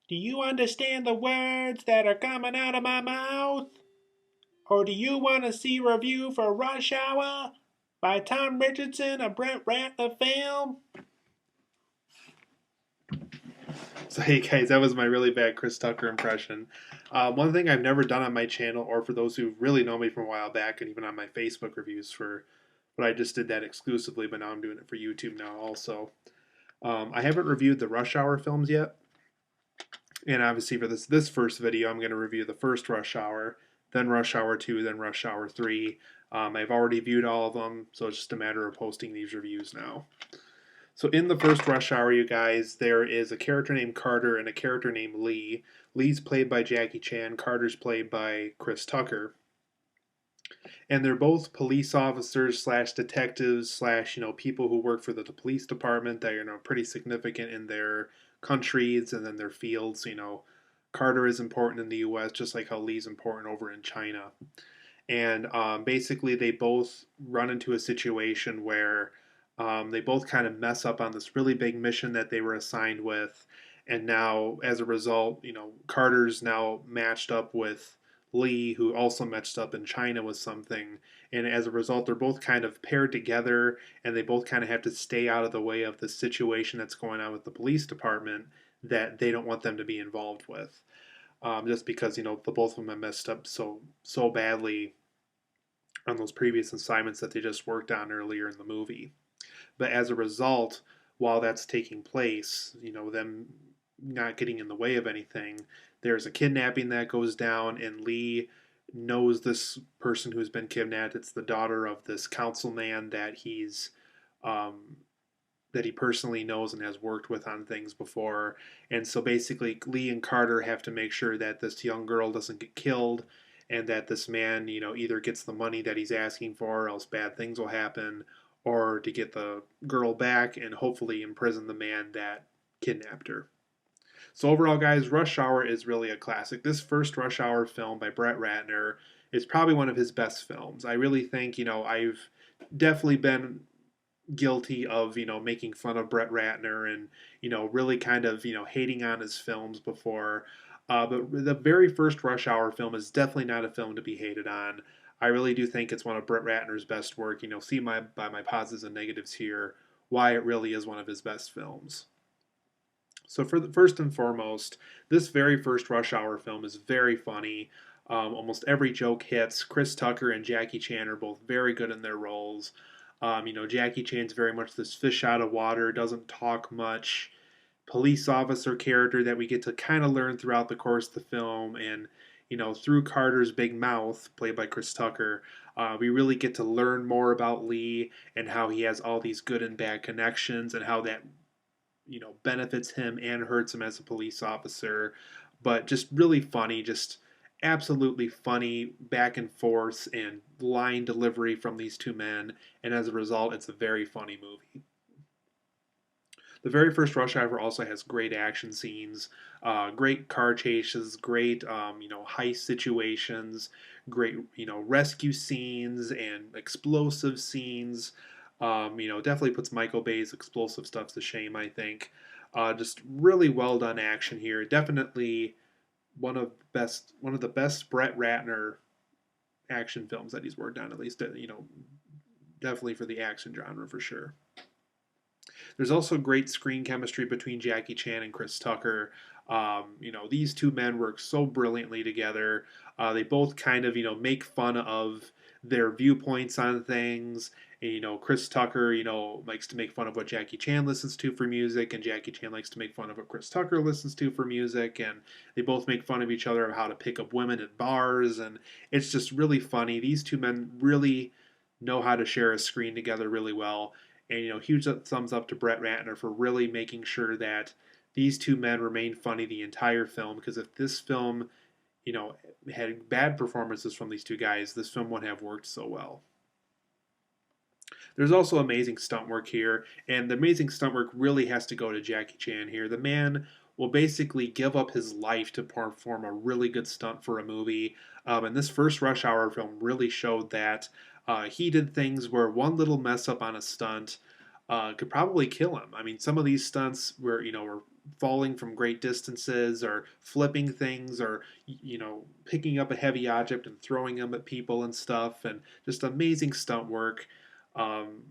Do you understand the words that are coming out of my mouth? Or do you want to see a review for Rush Hour by Tom Richardson, a Brett Ratner film? So, hey guys, that was my really bad Chris Tucker impression. One thing I've never done on my channel, or for those who really know me from a while back, and even on my Facebook reviews but I just did that exclusively, but now I'm doing it for YouTube now also. I haven't reviewed the Rush Hour films yet, and obviously for this first video, I'm going to review the first Rush Hour, then Rush Hour 2, then Rush Hour 3. I've already viewed all of them, so it's just a matter of posting these reviews now. So in the first Rush Hour, you guys, there is a character named Carter and a character named Lee. Lee's played by Jackie Chan. Carter's played by Chris Tucker. And they're both police officers slash detectives slash, people who work for the police department that are, pretty significant in their countries and then their fields. Carter is important in the U.S. just like how Lee's important over in China. And basically, they both run into a situation where they both kind of mess up on this really big mission that they were assigned with. And now, as a result, Carter's now matched up with Lee, who also matched up in China with something. And as a result, they're both kind of paired together and they both kind of have to stay out of the way of the situation that's going on with the police department that they don't want them to be involved with. Just because, the both of them have messed up so badly on those previous assignments that they just worked on earlier in the movie. But as a result, while that's taking place, them not getting in the way of anything, there's a kidnapping that goes down, and Lee knows this person who's been kidnapped. It's the daughter of this councilman that he personally knows and has worked with on things before. And so basically, Lee and Carter have to make sure that this young girl doesn't get killed and that this man, either gets the money that he's asking for or else bad things will happen, or to get the girl back and hopefully imprison the man that kidnapped her. So overall, guys, Rush Hour is really a classic. This first Rush Hour film by Brett Ratner is probably one of his best films. I really think, I've definitely been guilty of making fun of Brett Ratner and really kind of hating on his films before. But the very first Rush Hour film is definitely not a film to be hated on. I really do think it's one of Brett Ratner's best work. See by my positives and negatives here why it really is one of his best films. So for the first and foremost, this very first Rush Hour film is very funny. Almost every joke hits. Chris Tucker and Jackie Chan are both very good in their roles. Jackie Chan's very much this fish out of water, doesn't talk much, police officer character that we get to kind of learn throughout the course of the film. And, through Carter's big mouth, played by Chris Tucker, we really get to learn more about Lee and how he has all these good and bad connections and how that, benefits him and hurts him as a police officer. But just really funny, just absolutely funny back and forth and line delivery from these two men, and as a result, it's a very funny movie. The very first Rush Hour also has great action scenes, great car chases, great heist situations, great rescue scenes and explosive scenes. Definitely puts Michael Bay's explosive stuff to shame, I think. Just really well done action here. Definitely one of the best Brett Ratner action films that he's worked on, at least definitely for the action genre for sure. There's also great screen chemistry between Jackie Chan and Chris Tucker. These two men work so brilliantly together. They both kind of make fun of their viewpoints on things. And, Chris Tucker, likes to make fun of what Jackie Chan listens to for music, and Jackie Chan likes to make fun of what Chris Tucker listens to for music, and they both make fun of each other of how to pick up women at bars, and it's just really funny. These two men really know how to share a screen together really well, and, huge thumbs up to Brett Ratner for really making sure that these two men remain funny the entire film, because if this film, had bad performances from these two guys, this film wouldn't have worked so well. There's also amazing stunt work here, and the amazing stunt work really has to go to Jackie Chan here. The man will basically give up his life to perform a really good stunt for a movie, and this first Rush Hour film really showed that. He did things where one little mess up on a stunt could probably kill him. I mean, some of these stunts were falling from great distances or flipping things or picking up a heavy object and throwing them at people and stuff, and just amazing stunt work. um,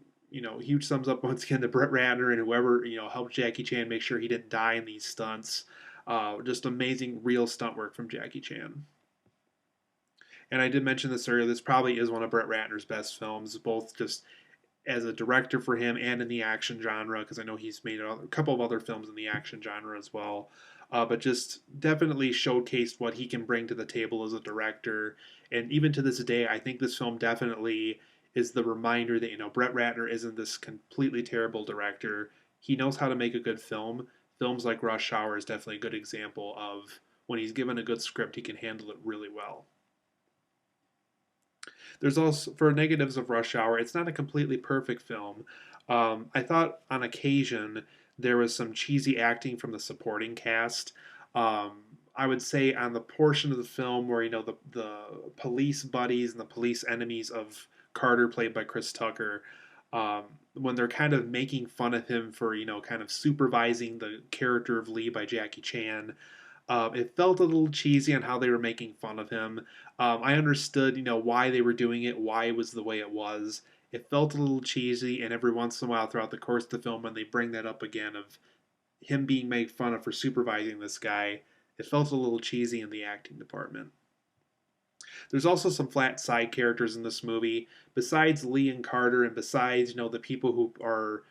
Huge thumbs up once again to Brett Ratner and whoever helped Jackie Chan make sure he didn't die in these stunts. Just amazing real stunt work from Jackie Chan. And I did mention this earlier. This probably is one of Brett Ratner's best films, both just as a director for him and in the action genre, because I know he's made a couple of other films in the action genre as well. But just definitely showcased what he can bring to the table as a director. And even to this day, I think this film definitely is the reminder that, Brett Ratner isn't this completely terrible director. He knows how to make a good film. Films like Rush Hour is definitely a good example of when he's given a good script, he can handle it really well. There's also, for negatives of Rush Hour, it's not a completely perfect film. I thought on occasion there was some cheesy acting from the supporting cast. I would say on the portion of the film where the police buddies and the police enemies of Carter, played by Chris Tucker, um, when they're kind of making fun of him for kind of supervising the character of Lee by Jackie Chan. It felt a little cheesy on how they were making fun of him. I understood, why they were doing it, why it was the way it was. It felt a little cheesy, and every once in a while throughout the course of the film, when they bring that up again of him being made fun of for supervising this guy, it felt a little cheesy in the acting department. There's also some flat side characters in this movie, besides Lee and Carter, and besides the people who are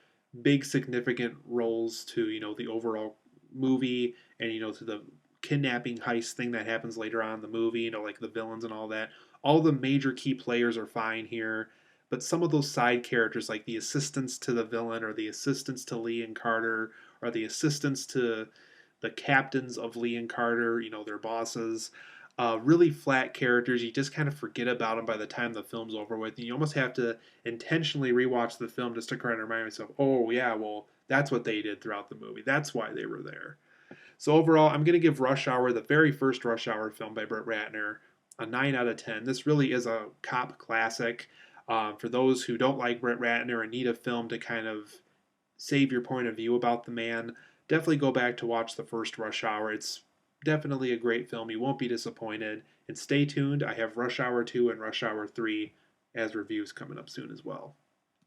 big significant roles to the overall movie, and to the kidnapping heist thing that happens later on in the movie, like the villains and all that. All the major key players are fine here, but some of those side characters, like the assistants to the villain, or the assistants to Lee and Carter, or the assistants to the captains of Lee and Carter, their bosses, really flat characters. You just kind of forget about them by the time the film's over with. And you almost have to intentionally rewatch the film just to kind of remind myself, oh, yeah, well, that's what they did throughout the movie. That's why they were there. So overall, I'm going to give Rush Hour, the very first Rush Hour film by Brett Ratner, a 9 out of 10. This really is a cop classic. For those who don't like Brett Ratner and need a film to kind of save your point of view about the man, definitely go back to watch the first Rush Hour. It's definitely a great film. You won't be disappointed. And stay tuned. I have Rush Hour 2 and Rush Hour 3 as reviews coming up soon as well.